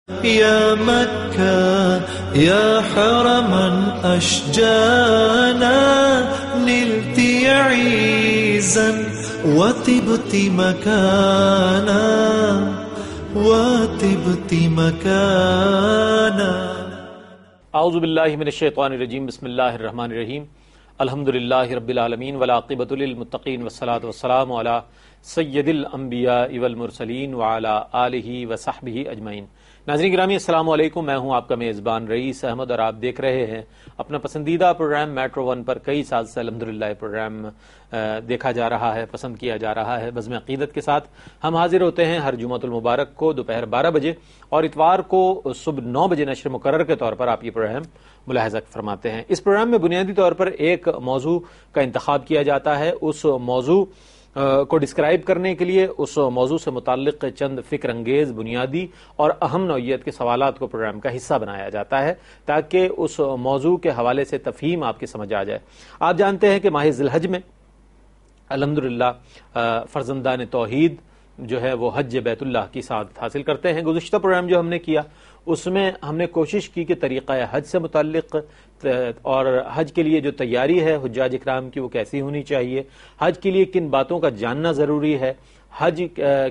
يا مكة يا حرما أشجانا نلت عيزا وطبت مكانا وطبت مكانا. اعوذ باللہ من الشیطان الرجیم. بسم اللہ الرحمن الرحیم. الحمدللہ رب العالمین والعاقبۃ للمتقین والصلاۃ والسلام علی سید الانبیاء والمرسلین وعلی آلہ وصحبہ اجمعین. ناظرین گرامی السلام علیکم. میں ہوں آپ کا میزبان رئیس احمد اور آپ دیکھ رہے ہیں اپنا پسندیدہ پروگرام میٹرو ون پر. کئی سال سے الحمدللہ پروگرام دیکھا جا رہا ہے، پسند کیا جا رہا ہے. بزم عقیدت کے ساتھ ہم حاضر ہوتے ہیں ہر جمعۃ المبارک کو دوپہر 12 بجے اور اتوار کو صبح 9 بجے نشر مقرر کے طور پر آپ یہ پروگرام ملاحظہ فرماتے ہیں. اس پروگرام میں بنیادی طور پر ایک موضوع کا انتخاب کیا جاتا ہے. اس موضوع کو ڈسکرائب کرنے کے لیے اس موضوع سے متعلق چند فکر انگیز بنیادی اور اہم نوعیت کے سوالات کو پروگرام کا حصہ بنایا جاتا ہے تاکہ اس موضوع کے حوالے سے تفہیم آپ کی سمجھ آ جائے. آپ جانتے ہیں کہ ماہ ذی الحج میں الحمدللہ فرزندان توحید جو ہے وہ حج بیت اللہ کی سعادت حاصل کرتے ہیں. گزشتہ پروگرام جو ہم نے کیا اس میں ہم نے کوشش کی کہ طریقہ حج سے متعلق اور حج کے لیے جو تیاری ہے حجاج اکرام کی وہ کیسی ہونی چاہیے، حج کے لیے کن باتوں کا جاننا ضروری ہے، حج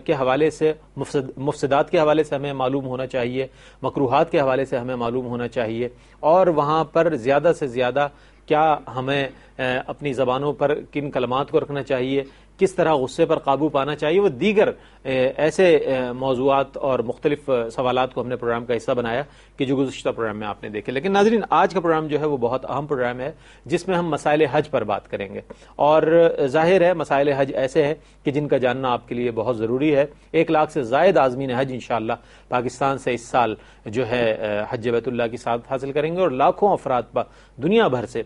کے حوالے سے مفسدات کے حوالے سے ہمیں معلوم ہونا چاہیے، مکروہات کے حوالے سے ہمیں معلوم ہونا چاہیے، اور وہاں پر زیادہ سے زیادہ کیا ہمیں اپنی زبانوں پر کن کلمات کو رکھنا چاہیے، کس طرح غصے پر قابو پانا چاہیے. وہ دیگر ایسے موضوعات اور مختلف سوالات کو ہم نے پروگرام کا حصہ بنایا کہ جو گزشتہ پروگرام میں آپ نے دیکھے. لیکن ناظرین آج کا پروگرام جو ہے وہ بہت اہم پروگرام ہے جس میں ہم مسائل حج پر بات کریں گے. اور ظاہر ہے مسائل حج ایسے ہیں کہ جن کا جاننا آپ کے لیے بہت ضروری ہے. 1 لاکھ سے زائد عازمین حج انشاءاللہ پاکستان سے اس سال جو ہے حج بیت اللہ کی سعادت حاصل کریں گے اور لاکھوں افراد دنیا بھر سے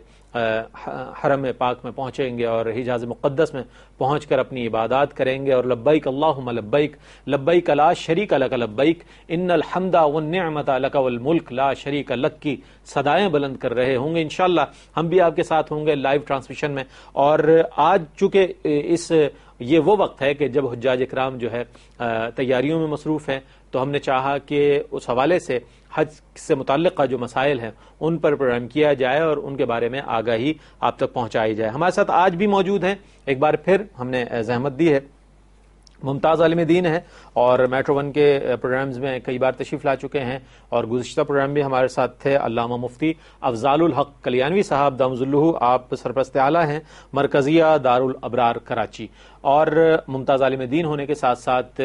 حرم پاک میں پہنچیں گے اور حجاز مقدس میں پہنچ کر اپنی عبادات کریں گے اور لبیک اللہم لبیک لبیک لا شریک لک لبیک ان الحمد والنعمت لک والملک لا شریک لک کی صدائیں بلند کر رہے ہوں گے. انشاءاللہ ہم بھی آپ کے ساتھ ہوں گے لائیو ٹرانسمیشن میں. اور آج چونکہ یہ وہ وقت ہے کہ جب حجاج اکرام جو ہے تیاریوں میں مصروف ہیں تو ہم نے چاہا کہ اس حوالے سے حج سے متعلقہ جو مسائل ہیں ان پر پروگرام کیا جائے اور ان کے بارے میں آگاہی آپ تک پہنچائی جائے. ہمارے ساتھ آج بھی موجود ہیں، ایک بار پھر ہم نے زحمت دی ہے، ممتاز عالم دین ہے اور میٹرو ون کے پروگرامز میں کئی بار تشریف لا چکے ہیں اور گزشتہ پروگرام بھی ہمارے ساتھ تھے علامہ مفتی افضال الحق کلیانوی صاحب دام ذلہ. آپ سرپرست اعلیٰ ہیں مرکزیہ دارالابرار کراچی اور ممتاز عالم دین ہونے کے ساتھ ساتھ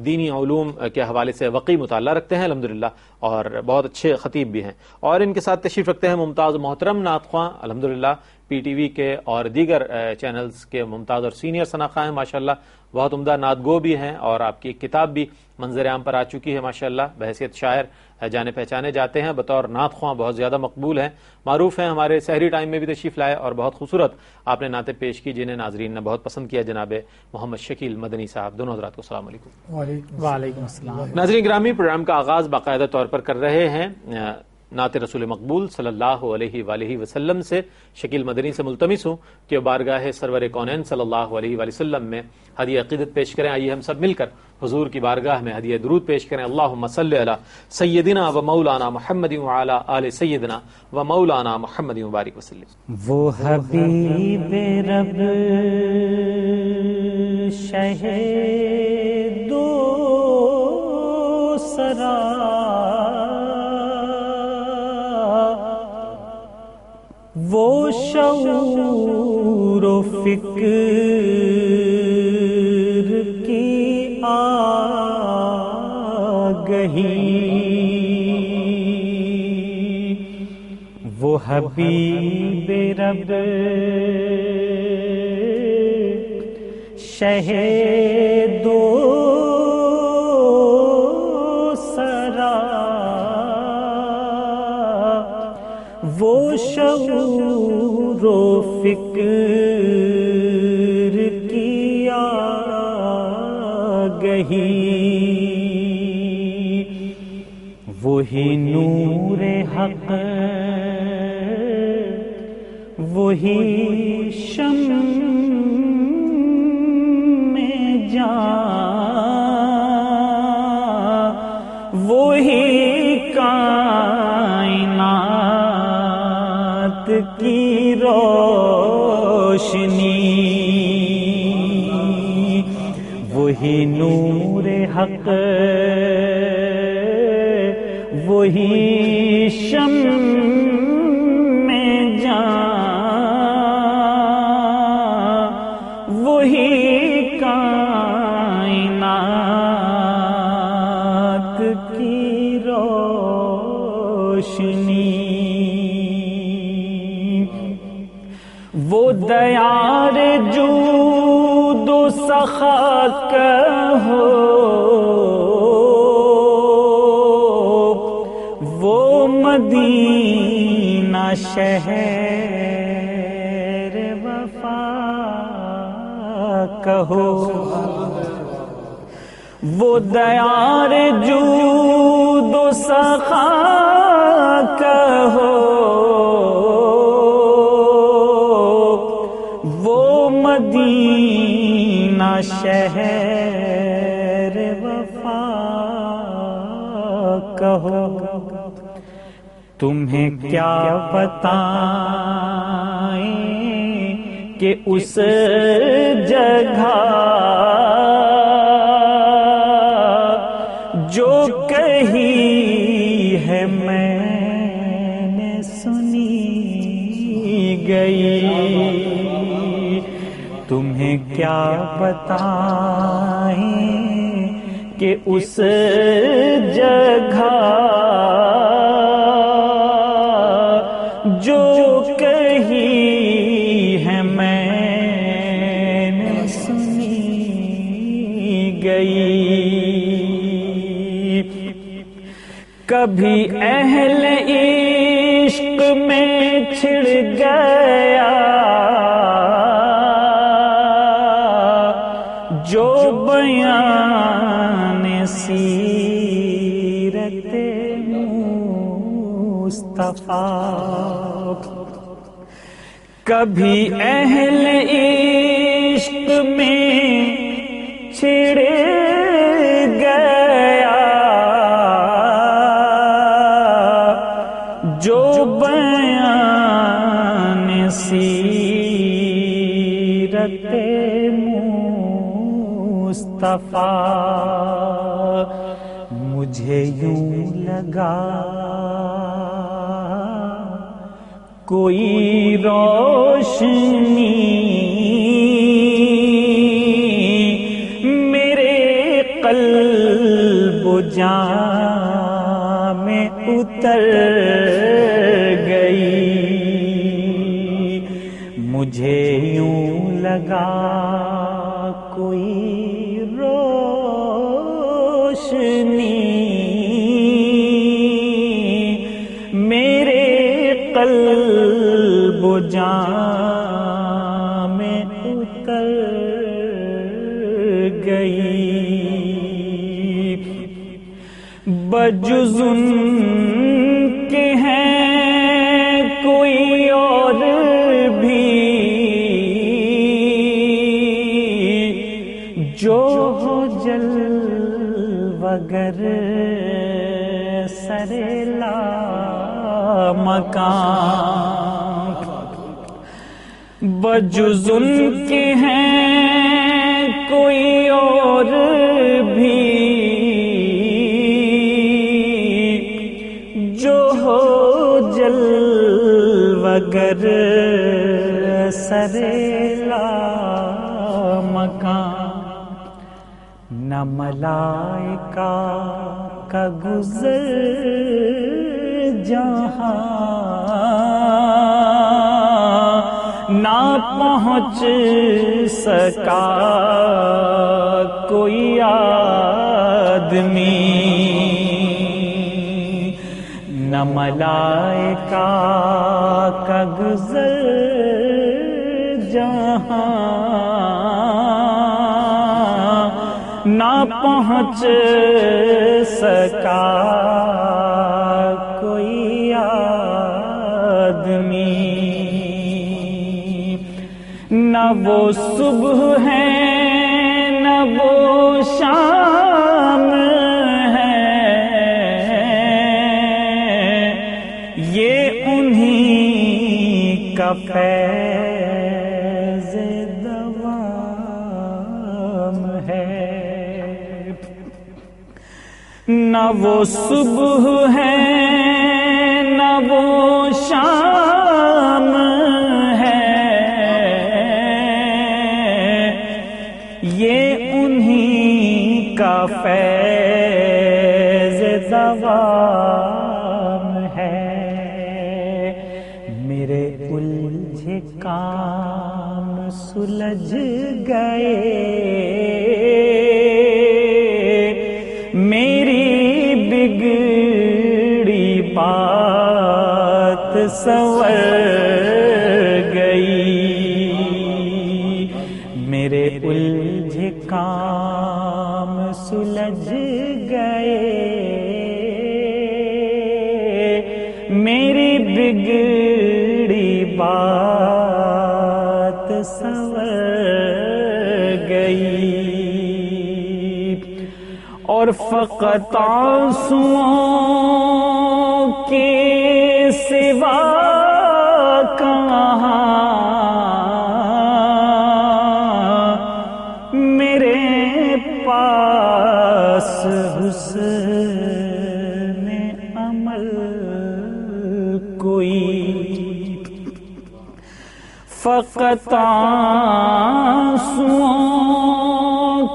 دینی علوم کے حوالے سے وقی مطالعہ رکھتے ہیں الحمدللہ اور بہت اچھے خطیب بھی ہیں. اور ان کے ساتھ تشریف رکھتے ہیں ممتاز محترم نعت خواں الحمدللہ پی ٹی وی کے اور دیگر چینلز کے ممتاز اور سینئر ثناء ہیں ماشاءاللہ، بہت عمدہ نعت گو بھی ہیں اور آپ کی ایک کتاب بھی منظر عام پر آ چکی ہے ماشاءاللہ. بحیثیت شاعر جانے پہچانے جاتے ہیں، بطور نعت خواں بہت زیادہ مقبول ہیں، معروف ہیں. ہمارے سحری ٹائم میں بھی تشریف لائے اور بہت خوبصورت آپ نے نعتیں پیش کی جنہیں ناظرین نے بہت پسند کیا. جناب محمد شکیل مدنی صاحب، دونوں حضرات کو السلام علیکم. وعلیکم السلام. ناظرین گرامی پروگرام کا آغاز باقاعدہ طور پر کر رہے ہیں نعت رسول مقبول صلی اللہ علیہ وآلہ وسلم سے. شکیل مدنی سے ملتمس ہوں کہ بارگاہ سرور کونین صلی اللہ علیہ وآلہ وسلم میں ہدیہ عقیدت پیش کریں. آئیے ہم سب مل کر حضور کی بارگاہ میں ہدیہ درود پیش کریں. اللہم صلی علی سیدنا و مولانا محمد وعلی آل سیدنا و مولانا محمد مبارک وسلم. وہ حبیب رب شہ دو سرا وہ شعور و فکر کی آگہی، وہ حبیب رب شہ دو سرا وہ شعور و فکر کی آگہی، وہی نور حق وہی شمع جان وہی روشنی، وہی نور حق، وہی شمع جان، وہی کائنات کی روشنی، وہ دیار جود و سخا کہو، وہ مدینہ شہر وفا کہو، وہ دیار جود و سخا کہو، وہ مدینہ شہر وفا کہو۔ تمہیں کیا بتائیں کہ اس جگہ جو کہی ہے میں نے سنی گئی، تمہیں کیا بتائیں کہ اس جگہ جو کہی ہے میں نے سنی گئی۔ کبھی اہل عشق میں چھڑ گیا جو بیان سیرت مصطفیٰ، کبھی اہل عشق میں چھڑ گیا جو بیان سیرت مصطفیٰ، مجھے یوں لگا کوئی روشنی میرے قلب و جان میں اتر گئی، مجھے یوں لگا کوئی روشنی میرے قلب و جان میں اتر گئی، بجز ان کے ہیں کوئی اور بھی جو ہو جلوگر سرلا مکان، بجز ان کے ہیں کوئی اور بھی جو ہو جلوگر سرلا مکان، نہ ملائکہ کا گزر جہاں نہ پہنچ سکا کوئی آدمی، نہ ملائکہ کا گزر جہاں نہ پہنچ سکا کوئی آدمی، نہ وہ صبح ہے نہ وہ شام ہے، یہ انہی کا فیض نہ وہ صبح ہے نہ وہ شام ہے، یہ انہی کا فیض دوام ہے۔ میرے الجھے کام سلجھ گئے، میری بگڑی بات سنور گئی، میرے الجھے کام سلجھ گئے، میری بگڑی بات سنور گئی، اور فقط آنسوؤں کے سوا کہاں میرے پاس حسن عمل کوئی، فقط آنسوؤں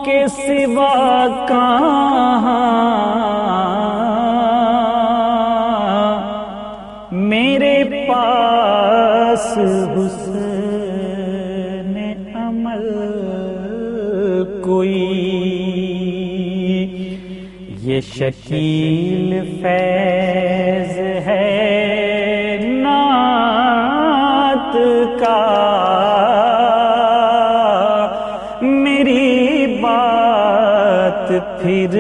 کے سوا کہاں میرے پاس حسن عمل کوئی، یہ شکیل فیض ہے نعت کا، میری بات پھر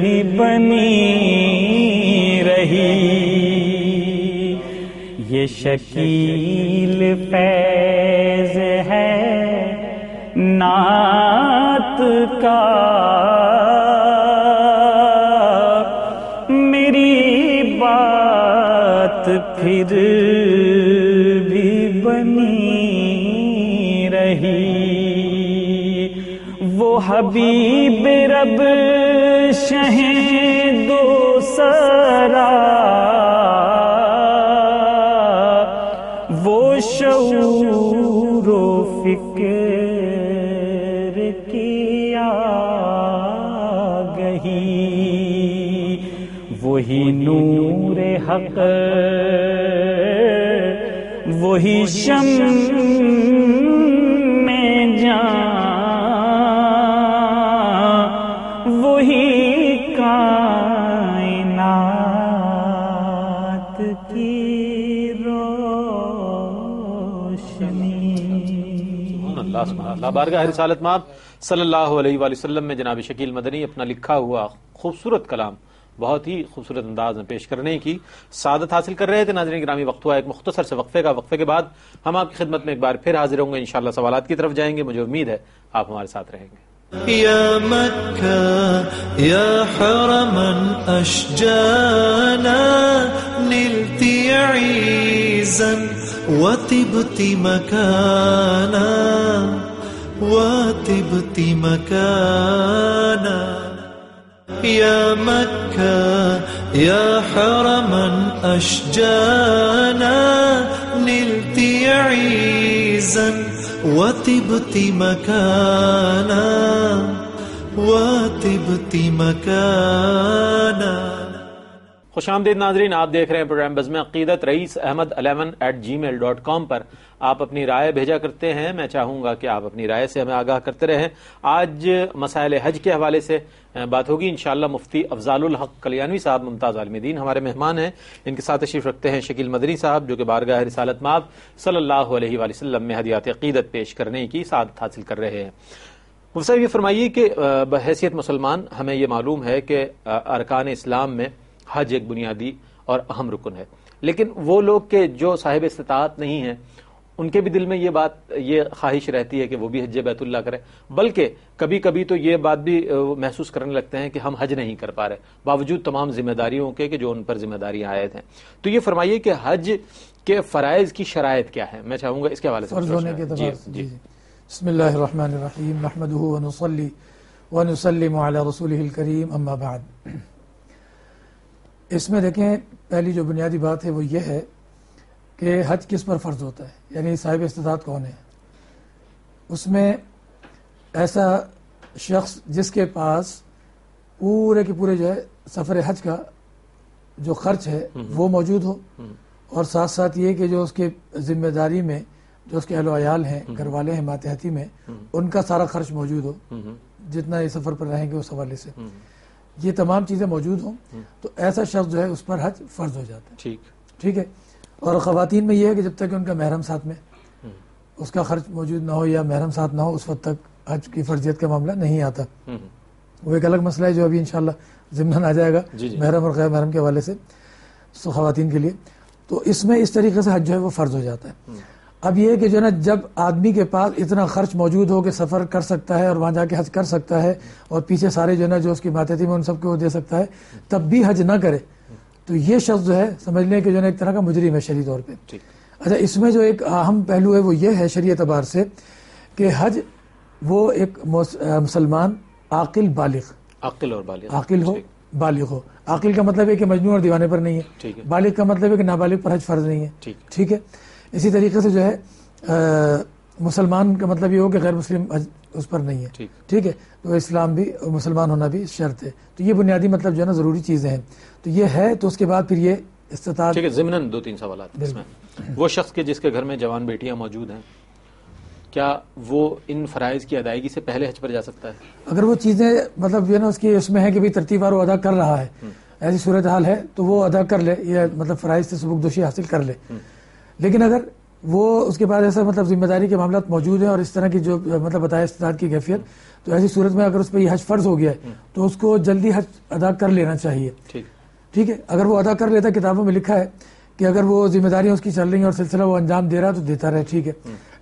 بھی بنی رہی، یہ شکیل فیض ہے نعت کا، میری بات پھر بھی بنی رہی، وہ حبیب رب شہ دو سرا، وہ شعور و فکر کی آگہی، وہی نور حق وہی شمع جان، وہی کائنات کی روشنی۔ اللہ بارگاہ رسالت مآب صلی اللہ علیہ وآلہ وسلم میں جناب شکیل مدنی اپنا لکھا ہوا خوبصورت کلام بہت ہی خوبصورت انداز میں پیش کرنے کی سعادت حاصل کر رہے تھے۔ ناظرین گرامی، وقت ہوا ایک مختصر سے وقفے کا، وقفے کے بعد ہم آپ کی خدمت میں ایک بار پھر حاضر ہوں گے، انشاءاللہ سوالات کی طرف جائیں گے، مجھے امید ہے آپ ہمارے ساتھ رہیں گے۔ يا مكة يا حرما أشجانا نلت عيزا وطبت مكانا وطبت مكانا يا مكة يا حرما أشجانا نلت عيزا وطبت مكانا وطبت مكانا۔ خوش آمدید ناظرین، آپ دیکھ رہے ہیں پروگرام بزم عقیدت۔ رئیس احمد 11@gmail.com پر آپ اپنی رائے بھیجا کرتے ہیں، میں چاہوں گا کہ آپ اپنی رائے سے ہمیں آگاہ کرتے رہیں۔ آج مسائل حج کے حوالے سے بات ہوگی انشاءاللہ۔ مفتی افضال الحق کلیانوی صاحب ممتاز عالم دین ہمارے مہمان ہیں، ان کے ساتھ تشریف رکھتے ہیں شکیل مدنی صاحب، جو کہ بارگاہ رسالت مآب صلی اللہ علیہ وآلہ وسلم میں ہدیات عقیدت پیش کرنے کی سعادت حاصل کر رہے ہیں۔ مفتی صاحب یہ فرمائیے کہ بحیثیت مسلمان ہمیں یہ معلوم ہے کہ ارکان اسلام میں حج ایک بنیادی اور اہم رکن ہے، لیکن وہ لوگ کہ جو صاحب استطاعت نہیں ہیں ان کے بھی دل میں یہ خواہش رہتی ہے کہ وہ بھی حج بیت اللہ کریں، بلکہ کبھی کبھی تو یہ بات بھی محسوس کرنے لگتے ہیں کہ ہم حج نہیں کر پا رہے باوجود تمام ذمہ داریوں کے کہ جو ان پر ذمہ داریاں عائد ہیں۔ تو یہ فرمائیے کہ حج کے فرائض کی شرائط کیا ہے؟ میں چاہوں گا اس کے حوالے سے فرض ہونے کے اعتبار سے۔ جی بسم اللہ الرحمن الرحیم، نحمده ونصلی ونسلم علی رسولہ الکریم اما بعد. اس میں دیکھیں پہلی جو بنیادی بات ہے وہ یہ ہے کہ حج کس پر فرض ہوتا ہے، یعنی صاحب استطاعت کون ہے. اس میں ایسا شخص جس کے پاس پورے کے پورے جو ہے سفر حج کا جو خرچ ہے وہ موجود ہو، اور ساتھ ساتھ یہ کہ جو اس کے ذمہ داری میں جو اس کے اہل و عیال ہیں، گھر والے ہیں ماتحتی میں، ان کا سارا خرچ موجود ہو، جتنا یہ سفر پر رہیں گے اس حوالے سے یہ تمام چیزیں موجود ہوں تو ایسا شخص جو ہے اس پر حج فرض ہو جاتا ہے. ٹھیک ہے. اور خواتین میں یہ ہے کہ جب تک ان کا محرم ساتھ میں اس کا خرچ موجود نہ ہو یا محرم ساتھ نہ ہو اس وقت تک حج کی فرضیت کا معاملہ نہیں آتا. وہ ایک الگ مسئلہ ہے جو ابھی انشاءاللہ ضمن آ جائے گا محرم اور غیر محرم کے حوالے سے خواتین کے لیے. تو اس میں اس طریقے سے حج جو ہے وہ فرض ہو جاتا ہے. اب یہ کہ جو ہے نا جب آدمی کے پاس اتنا خرچ موجود ہو کہ سفر کر سکتا ہے اور وہاں جا کے حج کر سکتا ہے اور پیچھے سارے جو ہے نا جو اس کی ماتحتی میں ان سب کو دے سکتا ہے تب بھی حج نہ کرے تو یہ شخص جو ہے سمجھ لیں کہ جو ہے نا ایک طرح کا مجرم ہے شرعی طور پہ. اچھا اس میں جو ایک اہم پہلو ہے وہ یہ ہے شرعی اعتبار سے کہ حج وہ ایک مسلمان عاقل بالغ عاقل ہو بالغ ہو. عاقل کا مطلب ہے کہ مجنون اور دیوانے پر نہیں ہے. بالغ کا مطلب ہے کہ نابالغ پر حج فرض نہیں ہے. ٹھیک ہے. اسی طریقے سے جو ہے مسلمان کا مطلب یہ ہو کہ غیر مسلم اس پر نہیں ہے. ٹھیک ہے. تو اسلام بھی مسلمان ہونا بھی شرط ہے. تو یہ بنیادی مطلب جو ہے نا ضروری چیزیں ہیں. تو یہ ہے تو اس کے بعد پھر یہ استطاعت. ٹھیک ہے. ضمناً 2-3 سوالات اس میں. وہ شخص کے جس کے گھر میں جوان بیٹیاں موجود ہیں کیا وہ ان فرائض کی ادائیگی سے پہلے حج پر جا سکتا ہے؟ اگر وہ چیزیں مطلب جو ہے نا اس کی اس میں ہے کہ ترتیب وار وہ ادا کر رہا ہے ایسی صورتحال ہے تو وہ ادا کر لے یا مطلب فرائض سے سبکدوشی حاصل کر لے. لیکن اگر وہ اس کے بعد ایسا مطلب ذمہ داری کے معاملات موجود ہیں اور اس طرح کی جو مطلب بتایا استطاعت کی کیفیت تو ایسی صورت میں اگر اس پہ یہ حج فرض ہو گیا ہے تو اس کو جلدی حج ادا کر لینا چاہیے. ٹھیک ہے. اگر وہ ادا کر لیتا کتابوں میں لکھا ہے کہ اگر وہ ذمہ داریاں اس کی چل رہی ہیں اور سلسلہ وہ انجام دے رہا ہے تو دیتا رہے. ٹھیک ہے.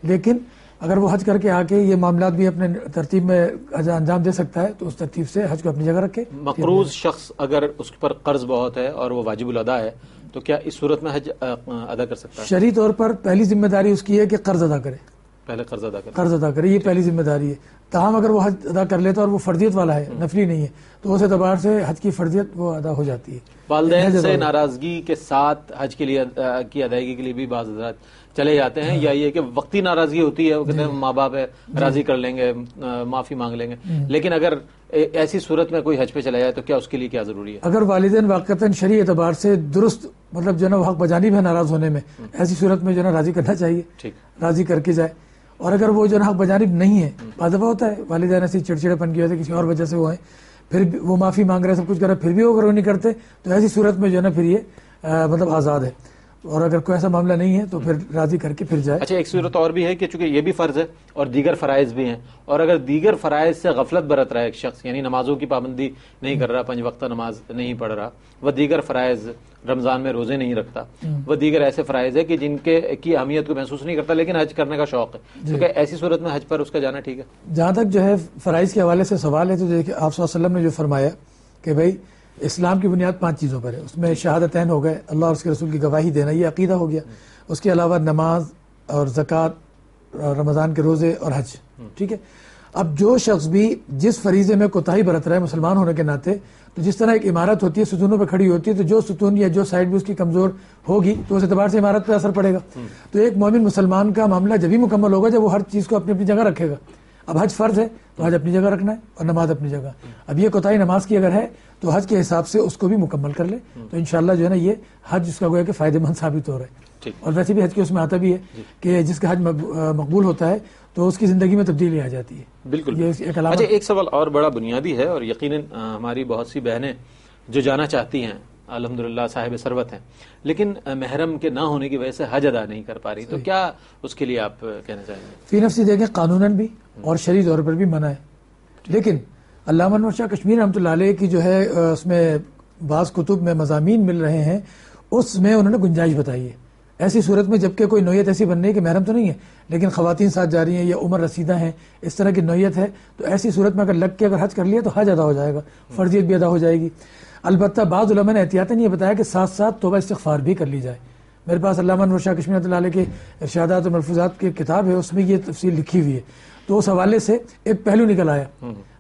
لیکن اگر وہ حج کر کے آ کے یہ معاملات بھی اپنے ترتیب میں انجام دے سکتا ہے تو اس ترتیب سے حج کو اپنی جگہ رکھے. مقروض شخص اگر اس پر قرض بہت ہے اور وہ واجب الادا ہے تو کیا اس صورت میں حج ادا کر سکتا ہے؟ شرعی طور پر پہلی ذمہ داری اس کی ہے کہ قرض ادا کرے. پہلے قرض ادا کرے یہ پہلی ذمہ داری ہے. تاہم اگر وہ حج ادا کر لیتا اور وہ فرضیت والا ہے نفلی نہیں ہے تو اس اعتبار سے حج کی فرضیت وہ ادا ہو جاتی ہے. والدین سے ناراضگی کے ساتھ حج کے لیے کی ادائیگی کے لیے بھی بعض حضرات چلے جاتے ہیں یا یہ کہ وقتی ناراضگی ہوتی ہے وہ کہتے ہیں ماں باپ ہے راضی کر لیں گے معافی مانگ لیں گے. لیکن اگر ایسی صورت میں کوئی حج پہ چلا جائے تو کیا اس کے لیے کیا ضروری ہے؟ اگر والدین واقعتاً شرعی اعتبار سے درست مطلب جو ہے نا وہ حق بجانب ہے ناراض ہونے میں ایسی صورت میں جو ہے نا راضی کرنا چاہیے. راضی کر کے جائے. اور اگر وہ جو ہے نا حق بجانب نہیں ہے بعض دفعہ ہوتا ہے والدین ایسی چڑچڑے پن کی وجہ سے کسی اور وجہ سے وہ ہیں پھر وہ معافی مانگ رہے سب کچھ کر رہے پھر بھی وہ اگر وہ نہیں کرتے تو ایسی صورت میں جو ہے نا پھر یہ مطلب آزاد ہے. اور اگر کوئی ایسا معاملہ نہیں ہے تو پھر راضی کر کے پھر جائے. اچھا ایک صورت اور بھی ہے کہ چونکہ یہ بھی فرض ہے اور دیگر فرائض بھی ہیں اور اگر دیگر فرائض سے غفلت برت رہا ہے ایک شخص یعنی نمازوں کی پابندی نہیں کر رہا 5 وقتہ نماز نہیں پڑھ رہا وہ دیگر فرائض رمضان میں روزے نہیں رکھتا وہ دیگر ایسے فرائض ہے کہ جن کے کی اہمیت کو محسوس نہیں کرتا لیکن حج کرنے کا شوق ہے تو کیا ایسی صورت میں حج پر اس کا جانا ٹھیک ہے؟ جہاں تک جو ہے فرائض کے حوالے سے سوال ہے تو دیکھیے آپ صلی اللہ علیہ وسلم نے جو فرمایا کہ بھائی اسلام کی بنیاد 5 چیزوں پر ہے. اس میں شہادتین ہو گئے اللہ اور اس کے رسول کی گواہی دینا یہ عقیدہ ہو گیا. اس کے علاوہ نماز اور زکوٰۃ رمضان کے روزے اور حج. ٹھیک ہے. اب جو شخص بھی جس فریضے میں کوتاہی برت رہا ہے مسلمان ہونے کے ناطے تو جس طرح ایک عمارت ہوتی ہے ستونوں پہ کھڑی ہوتی ہے تو جو ستون یا جو سائڈ بھی اس کی کمزور ہوگی تو اس اعتبار سے عمارت پہ اثر پڑے گا. تو ایک مومن مسلمان کا معاملہ جبھی مکمل ہوگا جب وہ ہر چیز کو اپنی اپنی جگہ رکھے گا. اب حج فرض ہے تو حج اپنی جگہ رکھنا ہے اور نماز اپنی جگہ. اب یہ کوتاہی نماز کی اگر ہے تو حج کے حساب سے اس کو بھی مکمل کر لے تو انشاءاللہ جو ہے نا یہ حج اس کا گویا کہ فائدہ مند ثابت ہو رہا ہے. اور ویسے بھی حج کے اس میں آتا بھی ہے کہ جس کا حج مقبول ہوتا ہے تو اس کی زندگی میں تبدیلی آ جاتی ہے. بالکل. اچھا ایک سوال اور بڑا بنیادی ہے اور یقیناً ہماری بہت سی بہنیں جو جانا چاہتی ہیں الحمدللہ صاحب ثروت ہیں لیکن محرم کے نہ ہونے کی وجہ سے حج ادا نہیں کر پا رہی تو کیا اس کے لیے آپ کہنا چاہیں گے؟ فی نفسی دیکھیں قانوناً بھی اور شرعی طور پر بھی منع ہے. لیکن علامہ انور شاہ کشمیری رحمۃ اللہ علیہ کی جو ہے اس میں بعض کتب میں مضامین مل رہے ہیں اس میں انہوں نے گنجائش بتائی ہے. ایسی صورت میں جبکہ کوئی نوعیت ایسی بن رہی ہے کہ محرم تو نہیں ہے لیکن خواتین ساتھ جا رہی ہیں یا عمر رسیدہ ہیں اس طرح کی نوعیت ہے تو ایسی صورت میں اگر لگ کے اگر حج کر لیا تو حج ادا ہو جائے گا فرضیت بھی ادا ہو جائے گی. البتہ بعض علماء نے احتیاطاً یہ بتایا کہ ساتھ ساتھ توبہ استغفار بھی کر لی جائے. میرے پاس علامہ انور شاہ کشمیری رحمۃ اللہ علیہ کے ارشادات اور ملفوظات کی کتاب ہے اس میں یہ تفصیل لکھی ہوئی ہے. تو اس حوالے سے ایک پہلو نکل آیا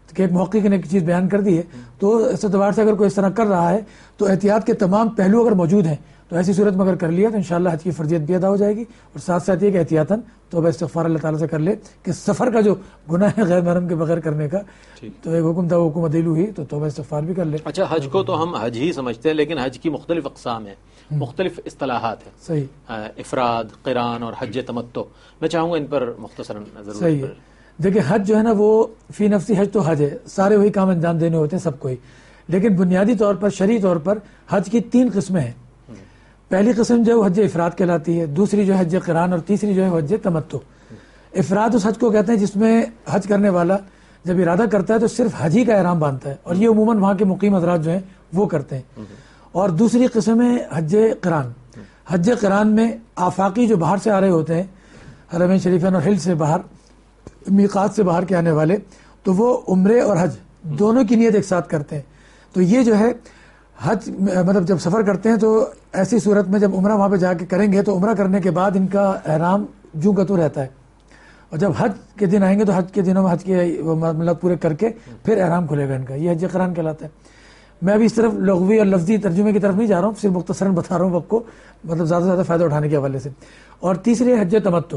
کہ ایک محقق نے ایک چیز بیان کر دی ہے، تو اس اعتبار سے اگر کوئی اس طرح کر رہا ہے تو احتیاط کے تمام پہلو اگر موجود ہیں تو ایسی صورت میں اگر کر لیا تو انشاءاللہ حج کی فرضیت بھی ادا ہو جائے گی، اور ساتھ ساتھ یہ کہ احتیاطاً توبہ استغفار اللہ تعالیٰ سے کر لے کہ سفر کا جو گناہ ہے غیر محرم کے بغیر کرنے کا، تو ایک حکم تھا وہ حکم عدیلو ہی، تو توبہ استغفار بھی کر لے۔ اچھا، حج کو تو ہم حج ہی سمجھتے ہیں، لیکن حج کی مختلف اقسام ہیں، مختلف اصطلاحات ہیں، صحیح، افراد، قران اور حج تمتع۔ میں چاہوں گا ان پر مختصراً ضرور۔ صحیح ہے۔ دیکھیں حج جو ہے نا وہ فی نفسی حج تو حج ہے، سارے وہی کام انجام دینے ہوتے ہیں سب کو ہی، لیکن بنیادی طور پر شرعی طور پر حج کی 3 قسمیں ہیں۔ پہلی قسم جو ہے وہ حج افراد کہلاتی ہے، دوسری جو ہے حج قران، اور تیسری جو ہے حج تمتع۔ افراد اس حج کو کہتے ہیں جس میں حج کرنے والا جب ارادہ کرتا ہے تو صرف حج ہی کا احرام باندھتا ہے، اور یہ عموماً وہاں کے مقیم حضرات جو ہیں وہ کرتے ہیں۔ اور دوسری قسم ہے حج قران۔ حج قران میں آفاقی جو باہر سے آ رہے ہوتے ہیں، حرمین شریفین اور ہل سے باہر، میقات سے باہر کے آنے والے، تو وہ عمرے اور حج دونوں کی نیت ایک ساتھ کرتے ہیں۔ تو یہ جو ہے حج مطلب جب سفر کرتے ہیں تو ایسی صورت میں جب عمرہ وہاں پہ جا کے کریں گے تو عمرہ کرنے کے بعد ان کا احرام جوں کا تو رہتا ہے، اور جب حج کے دن آئیں گے تو حج کے دنوں میں حج کے مطلب پورے کر کے پھر احرام کھلے گا ان کا، یہ حج قران کہلاتا ہے۔ میں ابھی اس طرف لغوی اور لفظی ترجمے کی طرف نہیں جا رہا ہوں، صرف مختصراً بتا رہا ہوں آپ کو، مطلب زیادہ سے زیادہ فائدہ اٹھانے کے حوالے سے۔ اور تیسری حج تمتع۔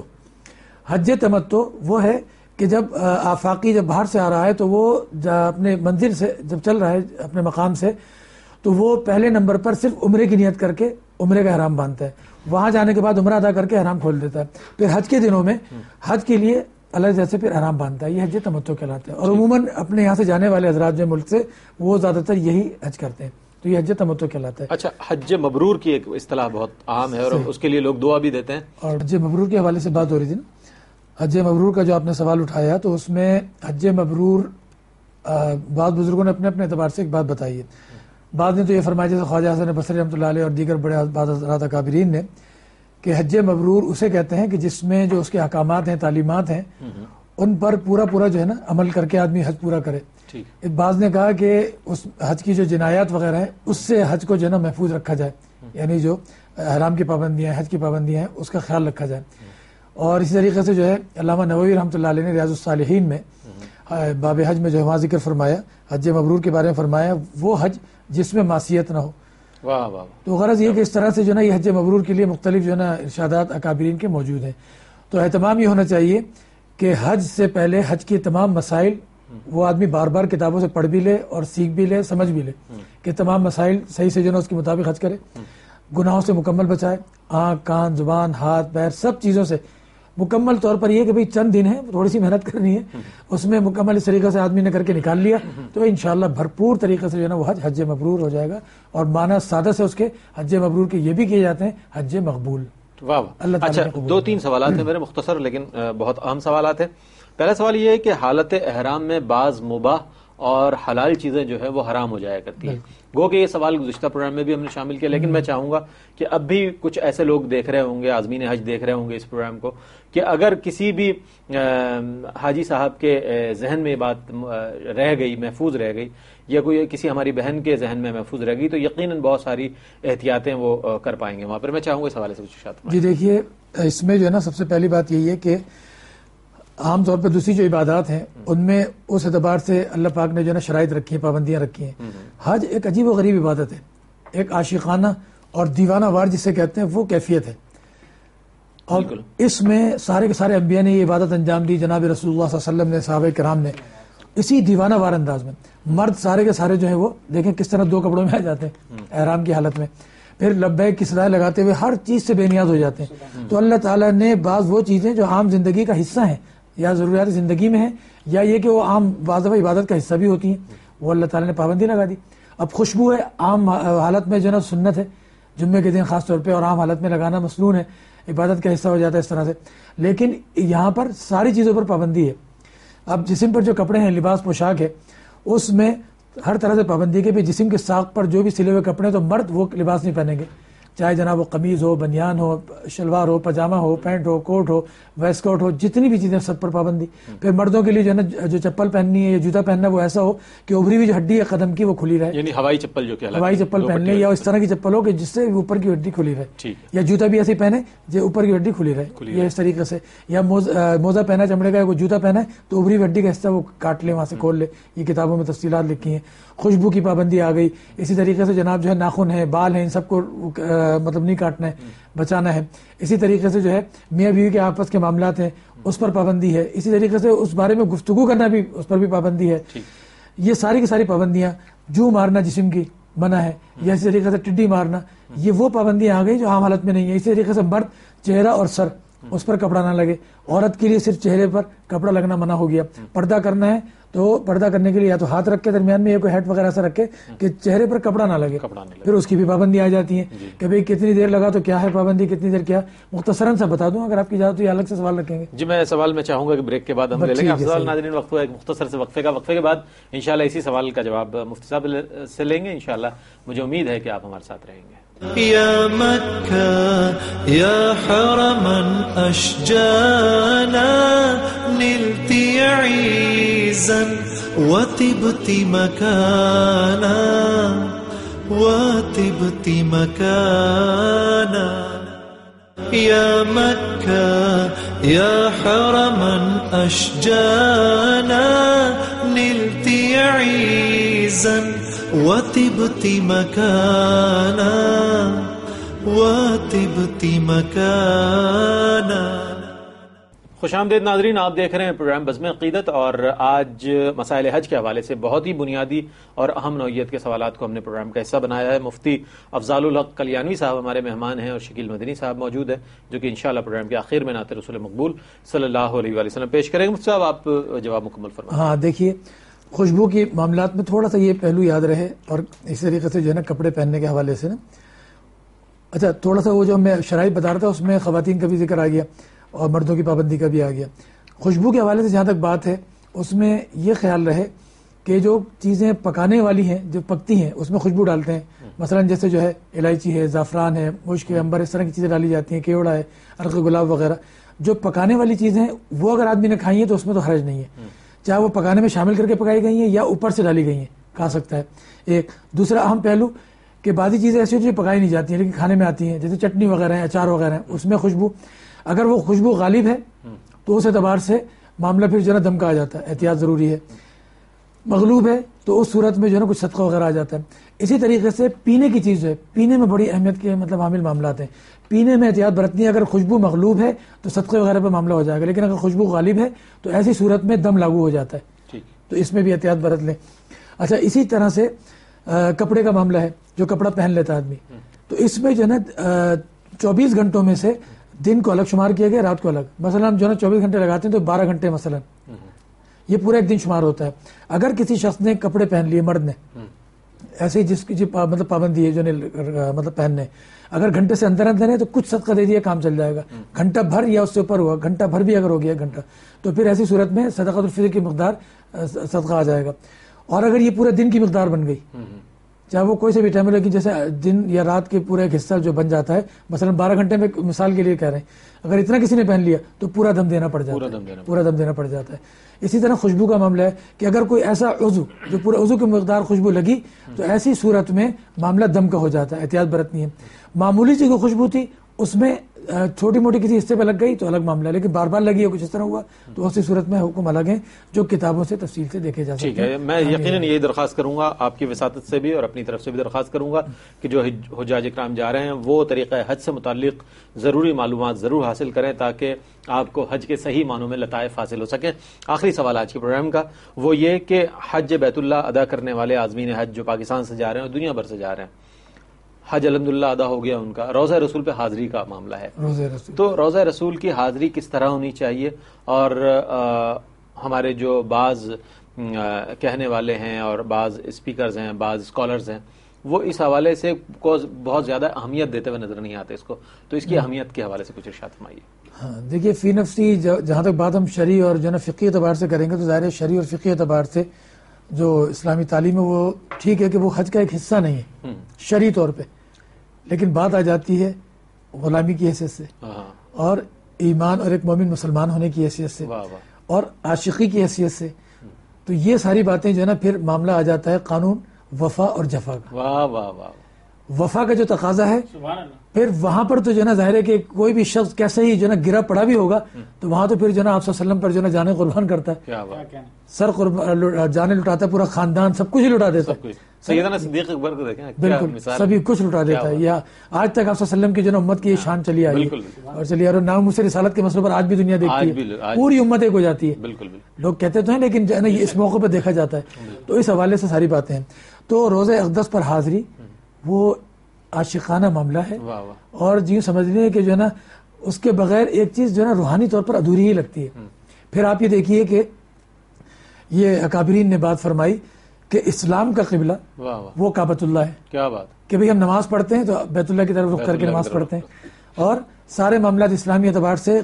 حج تمتع وہ ہے کہ جب آفاقی جب باہر سے آ رہا ہے تو وہ اپنے منزل سے جب چل رہا ہے اپنے مقام سے، تو وہ پہلے نمبر پر صرف عمرے کی نیت کر کے عمرے کا احرام باندھتا ہے، وہاں جانے کے بعد عمرہ ادا کر کے احرام کھول دیتا ہے، پھر حج کے دنوں میں حج کے لیے الگ جیسے پھر احرام باندھتا ہے، یہ حج تمتع کہلاتا ہے۔ اور عموماً اپنے یہاں سے جانے والے حضرات جو ملک سے وہ زیادہ تر یہی حج کرتے ہیں، تو یہ حج تمتع کہلاتا ہے۔ اچھا، حج مبرور کی ایک اصطلاح بہت عام ہے اور اس کے لیے لوگ دعا بھی دیتے ہیں، اور حج مبرور کے حوالے سے بات ہو رہی تھی نا، حج مبرور کا جو آپ نے سوال اٹھایا تو اس میں حج مبرور بعض بزرگوں نے اپنے اپنے اعتبار سے ایک بات بتائی ہے۔ بعض نے تو یہ فرمایا جیسے خواجہ حسن بصری رحمۃ اللہ علیہ اور دیگر بڑے بعض حضرات اکابرین نے کہ حج مبرور اسے کہتے ہیں کہ جس میں جو اس کے احکامات ہیں، تعلیمات ہیں، ان پر پورا جو ہے نا عمل کر کے آدمی حج پورا کرے۔ بعض نے کہا کہ اس حج کی جو جنایات وغیرہ ہیں اس سے حج کو جو ہے نا محفوظ رکھا جائے، یعنی جو احرام کی پابندیاں ہیں، حج کی پابندیاں ہیں، اس کا خیال رکھا جائے۔ اور اسی طریقے سے جو ہے علامہ نووی رحمۃ اللہ علیہ نے ریاض الصالحین میں باب حج میں جو ہے وہاں ذکر فرمایا، حج مبرور کے بارے میں فرمایا وہ حج جس میں معصیت نہ ہو۔ واہ واہ۔ تو غرض یہ کہ اس طرح سے جو ہے نا یہ حج مبرور کے لیے مختلف جو ہے نا ارشادات اکابرین کے موجود ہیں۔ تو اہتمام یہ ہونا چاہیے کہ حج سے پہلے حج کے تمام مسائل وہ آدمی بار بار کتابوں سے پڑھ بھی لے اور سیکھ بھی لے، سمجھ بھی لے کہ تمام مسائل صحیح سے جو ہے نا اس کے مطابق حج کرے، گناہوں سے مکمل بچائے، آنکھ، کان، زبان، ہاتھ، پیر، سب چیزوں سے مکمل طور پر یہ کہ بھئی چند دن ہیں، تھوڑی سی محنت کرنی ہے، اس میں مکمل اس طریقے سے آدمی نے کر کے نکال لیا تو انشاءاللہ بھرپور طریقے سے جو ہے نا وہ حج مبرور ہو جائے گا۔ اور معنی سادہ سے اس کے حج مبرور کے یہ بھی کیے جاتے ہیں حج مقبول۔ واہ واہ۔ اچھا، 2-3 سوالات ہیں میرے، مختصر لیکن بہت اہم سوالات ہیں۔ پہلا سوال یہ ہے کہ حالت احرام میں بعض مباح اور حلال چیزیں جو ہے وہ حرام ہو جایا کرتی ہیں۔ گو کہ یہ سوال گزشتہ پروگرام میں بھی ہم نے شامل کیا، لیکن میں چاہوں گا کہ اب بھی کچھ ایسے لوگ دیکھ رہے ہوں گے، عازمین حج دیکھ رہے ہوں گے اس پروگرام کو، کہ اگر کسی بھی حاجی صاحب کے ذہن میں یہ بات رہ گئی، محفوظ رہ گئی، یا کوئی کسی ہماری بہن کے ذہن میں محفوظ رہ گئی، تو یقیناً بہت ساری احتیاطیں وہ کر پائیں گے وہاں پر۔ میں چاہوں گا اس حوالے سے کچھ اشارات۔ جی دیکھیے، اس میں جو ہے نا سب سے پہلی بات یہی ہے کہ عام طور پہ دوسری جو عبادات ہیں ان میں اس اعتبار سے اللہ پاک نے جو ہے نا شرائط رکھی ہیں، پابندیاں رکھی ہیں۔ حج ایک عجیب و غریب عبادت ہے، ایک عاشقانہ اور دیوانہ وار جسے کہتے ہیں وہ کیفیت ہے، اور اس میں سارے کے سارے انبیاء نے یہ عبادت انجام دی، جناب رسول اللہ صلی اللہ علیہ وسلم نے، صحابہ کرام نے، اسی دیوانہ وار انداز میں۔ مرد سارے کے سارے جو ہیں وہ دیکھیں کس طرح 2 کپڑوں میں آ جاتے ہیں احرام کی حالت میں، پھر لبیک کی صدائیں لگاتے ہوئے ہر چیز سے بے نیاز ہو جاتے ہیں۔ تو اللہ تعالیٰ نے بعض وہ چیزیں جو عام زندگی کا حصہ ہیں یا ضروریات زندگی میں ہیں، یا یہ کہ وہ عام بعض دفعہ عبادت کا حصہ بھی ہوتی ہیں، وہ اللہ تعالیٰ نے پابندی لگا دی۔ اب خوشبو ہے، عام حالت میں جو ہے نا سنت ہے، جمعے کے دن خاص طور پہ، اور عام حالت میں لگانا مسنون ہے، عبادت کا حصہ ہو جاتا ہے اس طرح سے، لیکن یہاں پر ساری چیزوں پر پابندی ہے۔ اب جسم پر جو کپڑے ہیں، لباس پوشاک ہے، اس میں ہر طرح سے پابندی کے بھی، جسم کے ساق پر جو بھی سلے ہوئے کپڑے ہیں تو مرد وہ لباس نہیں پہنیں گے، چاہے جناب وہ قمیض ہو، بنیان ہو، شلوار ہو، پاجامہ ہو، پینٹ ہو، کوٹ ہو، ویسٹ کوٹ ہو، جتنی بھی چیزیں سب پر پابندی. پھر مردوں کے لیے جو ہے نا جو چپل پہننی ہے یا جوتا پہننا ہے وہ ایسا ہو کہ ابری ہوئی جو ہڈی ہے قدم کی وہ کھلی رہے، یعنی ہوائی چپل جو کہلاتی ہے، ہوائی چپل پہن لیں یا اس طرح کی چپل ہو کہ جس سے اوپر کی ہڈی کھلی رہے، یا جوتا بھی ایسے ہی پہنے جو اوپر کی ہڈی کھلی رہے، یہ اس طریقے سے. یا موزہ پہنا چمڑے کا، کوئی جوتا پہنا ہے تو اوپری ہڈی کا حصہ وہ کاٹ لے، وہاں سے کھول لے. یہ کتابوں میں تفصیلات لکھی ہیں. خوشبو کی پابندی آ گئی. اسی طریقے سے جناب جو ہے ناخن ہے، بال ہیں، ان سب کو مطلب نہیں کاٹنا ہے، بچانا ہے. اسی طریقے سے جو ہے میاں بیوی کے آپس کے معاملات ہیں اس پر پابندی ہے. اسی طریقے سے اس بارے میں گفتگو کرنا بھی اس پر بھی پابندی ہے. یہ ساری کی ساری پابندیاں. جو مارنا جسم کی منع ہے، یا اسی طریقے سے ٹڈی مارنا، یہ وہ پابندیاں آ گئی جو عام حالت میں نہیں ہے. اسی طریقے سے مرد چہرہ اور سر اس پر کپڑا نہ لگے. عورت کے لیے صرف چہرے پر کپڑا لگنا منع ہو گیا. پردہ کرنا ہے تو پردہ کرنے کے لیے یا تو ہاتھ رکھ کے درمیان میں یا کوئی ہیٹ وغیرہ ایسا رکھے کہ چہرے پر کپڑا نہ لگے. پھر اس کی بھی پابندی آ جاتی ہیں کہ بھئی کتنی دیر لگا تو کیا ہے پابندی، کتنی دیر کیا. مختصراً سا بتا دوں اگر آپ کی اجازت تو یہ الگ سے سوال رکھیں گے. جی میں سوال میں چاہوں گا کہ بریک کے بعد ہم لے لیں گے آپ سوال. ناظرین وقت ہوا ایک مختصر سے وقفے کا. وقفے کے بعد انشاءاللہ اسی سوال کا جواب مفتی صاحب سے لیں گے انشاءاللہ. مجھے امید ہے کہ آپ ہمارے ساتھ رہیں گے. يا مكة يا حرما أشجانا نلت عيزا وطبت مكانا وطبت مكانا يا مكة يا حرما أشجانا نلت عيزا وطبت مكانا وطبت مكانا. خوش آمدید ناظرین، آپ دیکھ رہے ہیں پروگرام بزم عقیدت، اور آج مسائل حج کے حوالے سے بہت ہی بنیادی اور اہم نوعیت کے سوالات کو ہم نے پروگرام کا حصہ بنایا ہے. مفتی افضال الحق کلیانوی صاحب ہمارے مہمان ہیں اور شکیل مدنی صاحب موجود ہیں جو کہ انشاءاللہ پروگرام کے آخر میں نعت رسول مقبول صلی اللہ علیہ وآلہ وسلم پیش کریں گے. مفتی صاحب آپ جواب مکمل فرمائیں. ہاں دیکھیے، خوشبو کی معاملات میں تھوڑا سا یہ پہلو یاد رہے، اور اس طریقے سے جو ہے نا کپڑے پہننے کے حوالے سے نا، اچھا تھوڑا سا وہ جو میں شرائط بتا رہا تھا اس میں خواتین کا بھی ذکر آ گیا اور مردوں کی پابندی کا بھی آ گیا. خوشبو کے حوالے سے جہاں تک بات ہے اس میں یہ خیال رہے کہ جو چیزیں پکانے والی ہیں، جو پکتی ہیں اس میں خوشبو ڈالتے ہیں. مثلا جیسے جو ہے الائچی ہے، زعفران ہے، مشک ہے، امبر، اس طرح کی چیزیں ڈالی جاتی ہیں، کیوڑا ہے، عرق گلاب وغیرہ. جو پکانے والی چیزیں ہیں وہ اگر آدمی نے کھائی ہیں تو اس میں تو حرج نہیں ہے، چاہے وہ پکانے میں شامل کر کے پکائی گئی ہیں یا اوپر سے ڈالی گئی ہیں، کھا سکتا ہے. ایک دوسرا اہم پہلو کہ بعضی چیزیں ایسی ہوتی ہیں جو پکائی نہیں جاتی ہیں لیکن کھانے میں آتی ہیں، جیسے چٹنی وغیرہ ہیں، اچار وغیرہ ہیں، اس میں خوشبو اگر وہ خوشبو غالب ہے تو اس اعتبار سے معاملہ پھر جو ہے نا دم کا آ جاتا ہے، احتیاط ضروری ہے. مغلوب ہے تو اس صورت میں جو ہے نا کچھ صدقہ وغیرہ آ جاتا ہے. اسی طریقے سے پینے کی چیز جو ہے، پینے میں بڑی اہمیت کے مطلب حامل معاملات ہیں. پینے میں احتیاط برتنی ہے. اگر خوشبو مغلوب ہے تو صدقے وغیرہ پہ معاملہ ہو جائے گا، لیکن اگر خوشبو غالب ہے تو ایسی صورت میں دم لاگو ہو جاتا ہے، تو اس میں بھی احتیاط برت لیں. اچھا اسی طرح سے کپڑے کا معاملہ ہے، جو کپڑا پہن لیتا ہے آدمی، تو اس میں جو ہے نا 24 گھنٹوں میں سے دن کو الگ شمار کیا گیا، رات کو الگ. مثلا ہم جو ہے نا 24 گھنٹے لگاتے ہیں تو 12 گھنٹے مثلا یہ پورا ایک دن شمار ہوتا ہے. اگر کسی شخص نے کپڑے پہن لیے، مرد نے، ایسے جس کی مطلب پابندی ہے جو مطلب پہننے، اگر گھنٹے سے اندر ہے تو کچھ صدقہ دے دیا کام چل جائے گا. گھنٹہ بھر یا اس سے اوپر ہوا، گھنٹہ بھر بھی اگر ہو گیا گھنٹہ، تو پھر ایسی صورت میں صدقۃ الفطر کی مقدار صدقہ آ جائے گا. اور اگر یہ پورے دن کی مقدار بن گئی، چاہے وہ کوئی سے بھی ٹائم ہو، لیکن جیسے دن یا رات کے پورے ایک حصہ جو بن جاتا ہے، مثلا 12 گھنٹے میں مثال کے لیے کہہ رہے ہیں، اگر اتنا کسی نے پہن لیا تو پورا دم دینا پڑ جاتا ہے، پورا دم دینا پڑ جاتا ہے. اسی طرح خوشبو کا معاملہ ہے کہ اگر کوئی ایسا عضو جو پورے عضو کی مقدار خوشبو لگی تو ایسی صورت میں معاملہ دم کا ہو جاتا ہے، احتیاط برتنی ہے. معمولی سی کوئی خوشبو تھی، اس میں چھوٹی موٹی کسی حصے پہ لگ گئی تو الگ معاملہ ہے، لیکن بار بار لگی ہے کچھ اس طرح ہوا تو اسی صورت میں حکم الگ ہیں جو کتابوں سے تفصیل سے دیکھے جا سکتے ہیں. ٹھیک ہے، میں یقیناً یہی درخواست کروں گا آپ کی وساطت سے بھی اور اپنی طرف سے بھی درخواست کروں گا کہ جو حجاج اکرام جا رہے ہیں وہ طریقہ حج سے متعلق ضروری معلومات ضرور حاصل کریں تاکہ آپ کو حج کے صحیح معنوں میں لطائف حاصل ہو سکیں. آخری سوال آج کے پروگرام کا وہ یہ کہ حج بیت اللہ ادا کرنے والے عازمین حج جو پاکستان سے جا رہے ہیں اور دنیا بھر سے جا رہے ہیں، حج الحمدللہ ادا ہو گیا ان کا، روضہ رسول پہ حاضری کا معاملہ ہے. تو روضہ رسول کی حاضری کس طرح ہونی چاہیے؟ اور ہمارے جو بعض کہنے والے ہیں اور بعض اسپیکرز ہیں، بعض اسکالرز ہیں، وہ اس حوالے سے بہت زیادہ اہمیت دیتے ہوئے نظر نہیں آتے اس کو، تو اس کی اہمیت کے حوالے سے کچھ ارشاد فرمائیے. ہاں دیکھیے، فی نفسی جہاں تک بات ہم شرعی اور جو ہے نا فقہی اعتبار سے کریں گے تو ظاہر ہے شرعی اور فقہی اعتبار سے جو اسلامی تعلیم ہے وہ ٹھیک ہے کہ وہ حج کا ایک حصہ نہیں ہے شرعی طور پہ، لیکن بات آ جاتی ہے غلامی کی حیثیت سے اور ایمان اور ایک مومن مسلمان ہونے کی حیثیت سے اور عاشقی کی حیثیت سے، تو یہ ساری باتیں جو ہے نا پھر معاملہ آ جاتا ہے قانون وفا اور جفا کا۔ وفا کا جو تقاضا ہے پھر وہاں پر تو جو ہے نا ظاہر ہے کہ کوئی بھی شخص کیسے ہی جو ہے نا گرا پڑا بھی ہوگا تو وہاں تو پھر جو ہے نا آپ صلی اللہ علیہ وسلم پر جو ہے نا جانے قربان کرتا ہے، سر جانے لٹاتا ہے، پورا خاندان سب کچھ ہی لٹا دیتا ہے، سیدنا صدیق اکبر کو دیکھیں بالکل سبھی کچھ لٹا دیتا ہے۔ یا آج تک آپ صلی اللہ علیہ وسلم کی جو نا امت کی شان چلی آئی ہے اور چلی اور نام سے رسالت کے مسئلے پر آج بھی دنیا دیکھتی ہے، پوری امت ایک ہو جاتی ہے، لوگ کہتے تو ہیں لیکن جو ہے نا اس موقع پہ دیکھا جاتا ہے۔ تو اس حوالے سے ساری باتیں ہیں۔ تو روزہ اقدس پر حاضری وہ عاشقانہ معاملہ ہے اور جی سمجھ لیں کہ جو ہے نا اس کے بغیر ایک چیز جو ہے نا روحانی طور پر ادھوری ہی لگتی ہے۔ پھر آپ یہ دیکھیے کہ یہ اکابرین نے بات فرمائی کہ اسلام کا قبلہ وہ کعبۃ اللہ ہے، کیا بات کہ بھئی ہم نماز پڑھتے ہیں تو بیت اللہ کی طرف رخ کر کے نماز پڑھتے ہیں اور سارے معاملات اسلامی اعتبار سے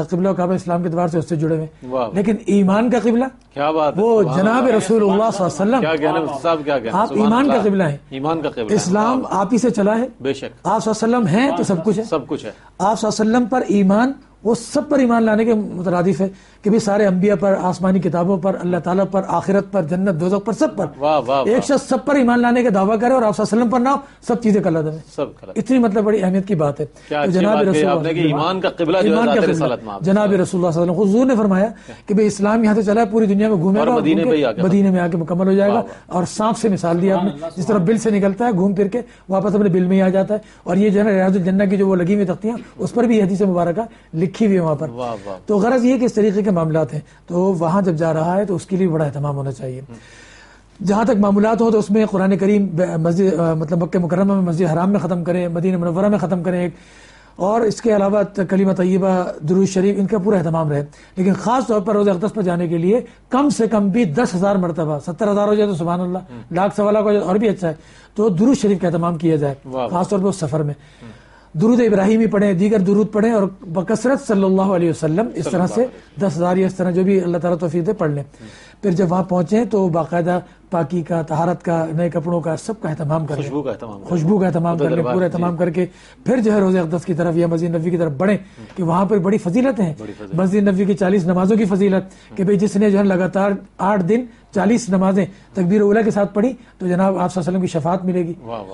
قبلہ و کعبہ اسلام کے اعتبار سے اس سے جڑے ہوئے، لیکن ایمان کا قبلہ کیا بات وہ جناب رسول اللہ صلی اللہ علیہ وسلم، آپ ایمان کا قبلہ ہیں، ایمان کا قبلہ، اسلام آپ ہی سے چلا ہے، بے شک آپ صلی اللہ علیہ وسلم ہیں تو سب کچھ ہے، سب کچھ ہے، آپ صلی اللہ علیہ وسلم پر ایمان وہ سب پر ایمان لانے کے مترادف ہے کہ بھی سارے انبیاء پر، آسمانی کتابوں پر، اللہ تعالیٰ پر، آخرت پر، جنت دوزخ پر، سب پر ایک شخص سب پر ایمان لانے کا دعویٰ کرے اور آپ صلی اللہ علیہ وسلم پر نہ ہو، سب چیزیں کل عدم ہے، اتنی مطلب بڑی اہمیت کی بات ہے۔ تو جناب رسول اللہ ایمان کا قبلہ جناب رسول اللہ صلی اللہ علیہ وسلم حضور نے فرمایا کہ بھئی اسلام یہاں سے چلا ہے، پوری دنیا میں گھومے گا، مدینے میں آ کے مکمل ہو جائے گا، اور سانپ سے مثال دیا آپ نے، جس طرح بل سے نکلتا ہے گھوم پھر کے واپس اپنے بل میں ہی آ جاتا ہے، اور یہ جو ہے نا ریاض الجنہ کی جو وہ لگی ہوئی تختیاں اس پر بھی حدیث مبارکہ لکھی ہوئی ہے وہاں پر۔ تو غرض یہ کہ اس طریقے کے معاملات ہیں، تو وہاں جب جا رہا ہے تو اس کے لیے بڑا اہتمام ہونا چاہیے۔ جہاں تک معاملات ہوں تو اس میں قرآن کریم مسجد مطلب مکہ مکرمہ میں مسجد حرام میں ختم کریں، مدینہ منورہ میں ختم کریں ایک، اور اس کے علاوہ کلمہ طیبہ، درود شریف، ان کا پورا اہتمام رہے، لیکن خاص طور پر روزہ اقدس پر جانے کے لیے کم سے کم بھی 10,000 مرتبہ، 70,000 ہو جائے تو سبحان اللہ، لاکھ سوا لاکھ ہو جائے اور بھی اچھا ہے، تو درود شریف کا اہتمام کیا جائے خاص طور پر اس سفر میں۔ درود ابراہیمی پڑھیں، دیگر درود پڑھیں اور بکثرت صلی اللہ علیہ وسلم، اس طرح سے 10,000 یا اس طرح جو بھی اللہ تعالیٰ توفیق دے پڑھ لیں۔ پھر جب وہاں پہنچیں تو باقاعدہ پاکی کا، طہارت کا، نئے کپڑوں کا، سب کا اہتمام کریں، خوشبو کا اہتمام کر لیں، پورا اہتمام کر کے پھر جو ہے روزہ اقدس کی طرف یا مسجد نبوی کی طرف بڑھیں کہ وہاں پر بڑی فضیلتیں ہیں۔ مسجد نبوی کی 40 نمازوں کی فضیلت کہ بھئی جس نے جو ہے لگاتار 8 دن 40 نمازیں تکبیر اولیٰ کے ساتھ پڑھی تو جناب آپ صلی اللہ علیہ وسلم کی شفاعت ملے گی،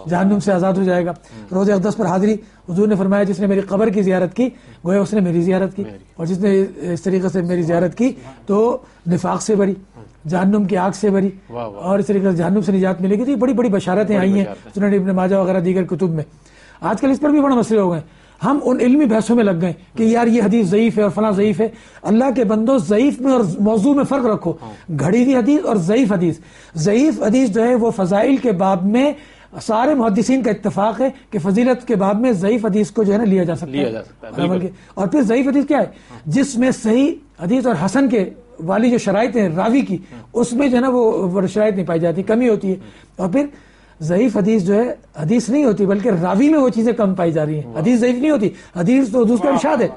جہنم سے آزاد ہو جائے گا۔ روزہ اقدس پر حاضری، حضور نے فرمایا جس نے میری قبر کی زیارت کی گویا اس نے میری زیارت کی، اور جس نے اس طریقے سے میری زیارت کی تو نفاق سے بری، جہنم کی آگ سے بری، اور اس طریقے سے جہنم سے نجات ملے گی۔ تو یہ بڑی بڑی بشارتیں آئی ہیں سنن ابن ماجہ وغیرہ دیگر کتب میں۔ آج کل اس پر بھی بڑا مسئلے ہو گئے، ہم ان علمی بحثوں میں لگ گئے کہ یار یہ حدیث ضعیف ہے اور فلاں ضعیف ہے۔ اللہ کے بندو، ضعیف میں اور موضوع میں فرق رکھو، گھڑی ہوئی حدیث اور ضعیف حدیث۔ ضعیف حدیث جو ہے وہ فضائل کے باب میں سارے محدثین کا اتفاق ہے کہ فضیلت کے باب میں ضعیف حدیث کو جو ہے نا لیا جا سکتا ہے۔ اور پھر ضعیف حدیث کیا ہے؟ جس میں صحیح حدیث اور حسن کے والی جو شرائط ہیں راوی کی، اس میں جو ہے نا وہ شرائط نہیں پائی جاتی، کمی ہوتی ہے۔ اور پھر ضعیف حدیث جو ہے حدیث نہیں ہوتی بلکہ راوی میں وہ چیزیں کم پائی جا رہی ہیں۔ حدیث ضعیف نہیں ہوتی، حدیث تو حضور کا ارشاد ہے،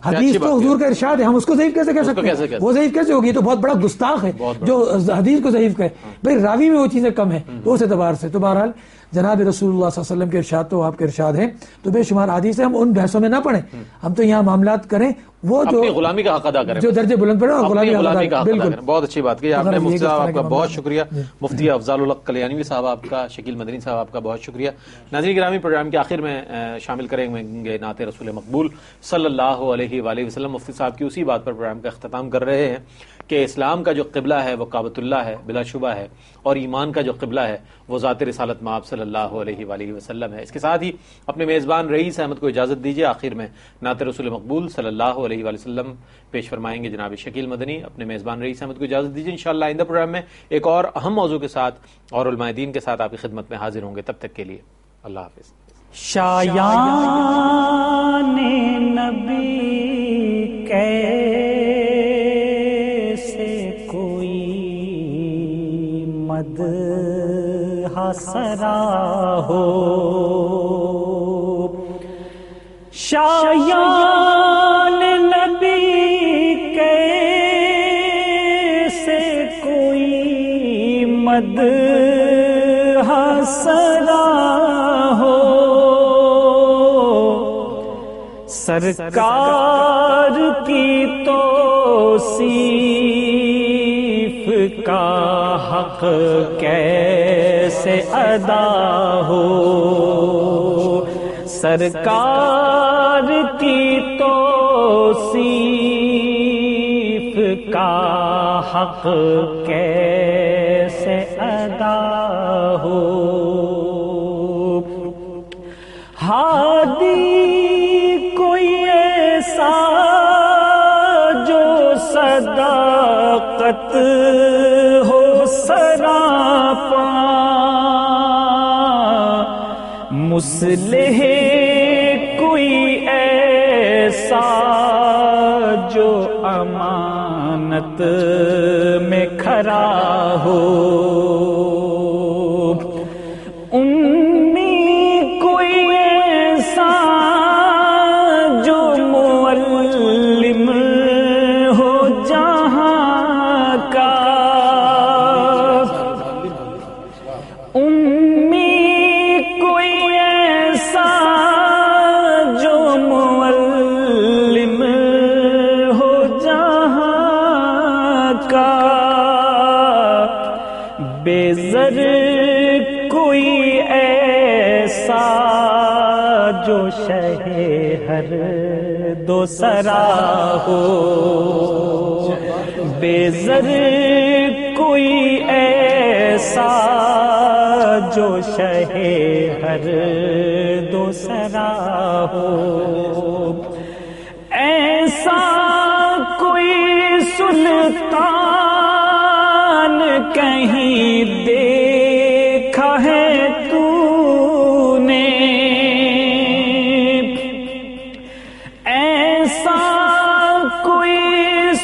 حدیث تو حضور کا ارشاد ہے، ہم اس کو ضعیف کیسے کہہ سکتے ہیں؟ وہ ضعیف کیسے ہوگی؟ تو بہت بڑا گستاخ ہے جو حدیث کو ضعیف کہے، بھئی راوی میں وہ چیزیں کم ہیں، تو اس اعتبار سے تو بہرحال جناب رسول اللہ صلی اللہ علیہ وسلم کے ارشاد تو آپ کے ارشاد ہیں، تو بے شمار حدیث ہے، ہم ان بحثوں میں نہ پڑھیں، ہم تو یہاں معاملات کریں وہ جو غلامی کا حق ادا کریں، جو درجے بلند پڑے اور غلامی کا حق بالکل۔ بہت اچھی بات کی آپ نے مفتی صاحب، آپ کا بہت شکریہ۔ مفتی افضال الحق کلیانوی صاحب آپ کا، شکیل مدنی صاحب آپ کا بہت شکریہ۔ ناظرین گرامی، پروگرام کے آخر میں شامل کریں گے نعت رسول مقبول صلی اللہ علیہ وآلہ وسلم۔ مفتی صاحب کی اسی بات پر پروگرام کا اختتام کر رہے ہیں کہ اسلام کا جو قبلہ ہے وہ کعبۃ اللہ ہے بلا شبہ ہے، اور ایمان کا جو قبلہ ہے وہ ذات رسالت مآب صلی اللہ علیہ وآلہ وسلم ہے۔ اس کے ساتھ ہی اپنے میزبان رئیس احمد کو اجازت دیجیے، آخر میں نعت رسول مقبول صلی اللہ علیہ وآلہ وسلم پیش فرمائیں گے جناب شکیل مدنی۔ اپنے میزبان رئیس احمد کو اجازت دیجیے، انشاءاللہ آئندہ پروگرام میں ایک اور اہم موضوع کے ساتھ اور علماء دین کے ساتھ آپ کی خدمت میں حاضر ہوں گے، تب تک کے لیے اللہ حافظ۔ شایان نبی کیسے کوئی مدح سرا ہو، شایان نبی کیسے کوئی مدح سرا ہو، سرکار کی توصیف کا حق کیسے ادا ہو، سرکار کی توصیف کا حق کیسے ادا ہو۔ ہادی کوئی ایسا جو صداقت ہو سراپا، مصلح کوئی ایسا جو امانت میں کھرا ہو، بے زر کوئی ایسا جو شہ ہر دو سرا ہو، بے زر کوئی ایسا جو شہ ہر دو سرا ہو، ایسا کوئی سلطان کہیں دیکھا ہے تو نے، ایسا کوئی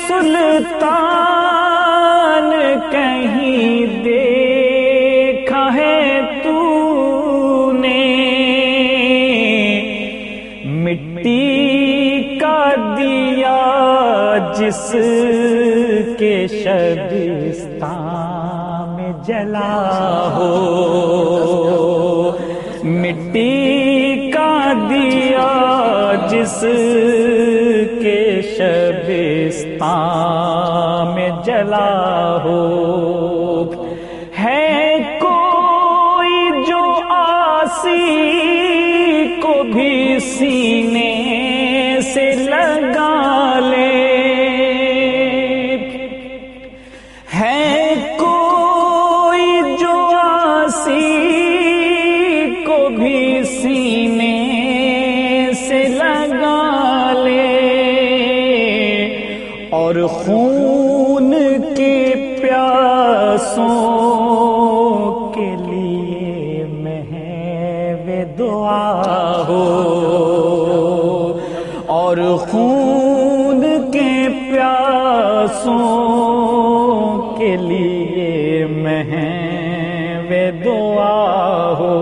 سلطان کہیں دیکھا ہے تو نے، مٹی کا دیا جس کے شبستان میں جلا ہو، مٹی کا دیا جس کے شبستان میں جلا ہو، ہے کوئی جو آسی کو بھی سینے سے لگا لے، ہے کوئی جو آسی کو بھی سینے سے لگا لے، اور خون کے پیاسوں کے لیے محو دعا ہو، اور خون کے پیاسوں کے لیے محو دعا ہو،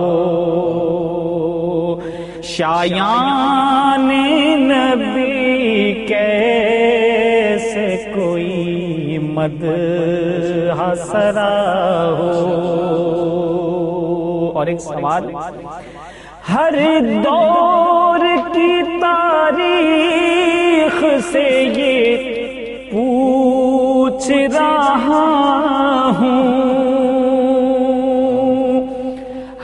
شایان نبی کیسے کوئی مدح سرا ہو۔ اور ایک سوال، ہر دور کی تاریخ سے یہ پوچھ رہا ہوں،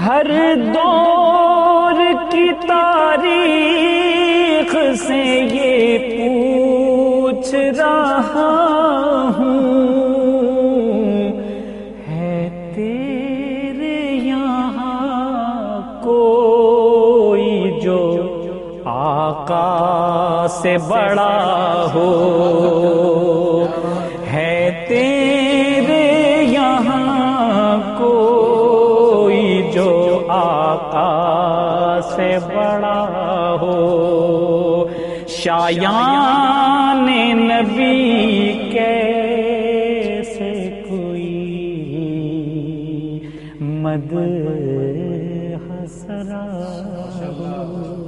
ہر دور کی تاریخ سے یہ پوچھ رہا ہوں، ہے تیرے یہاں کوئی جو آقا سے بڑا ہو، ہے تیرے یہاں کوئی جو آقا سے بڑا ہو، شایان نبی کیسے کوئی مدح سرا ہو۔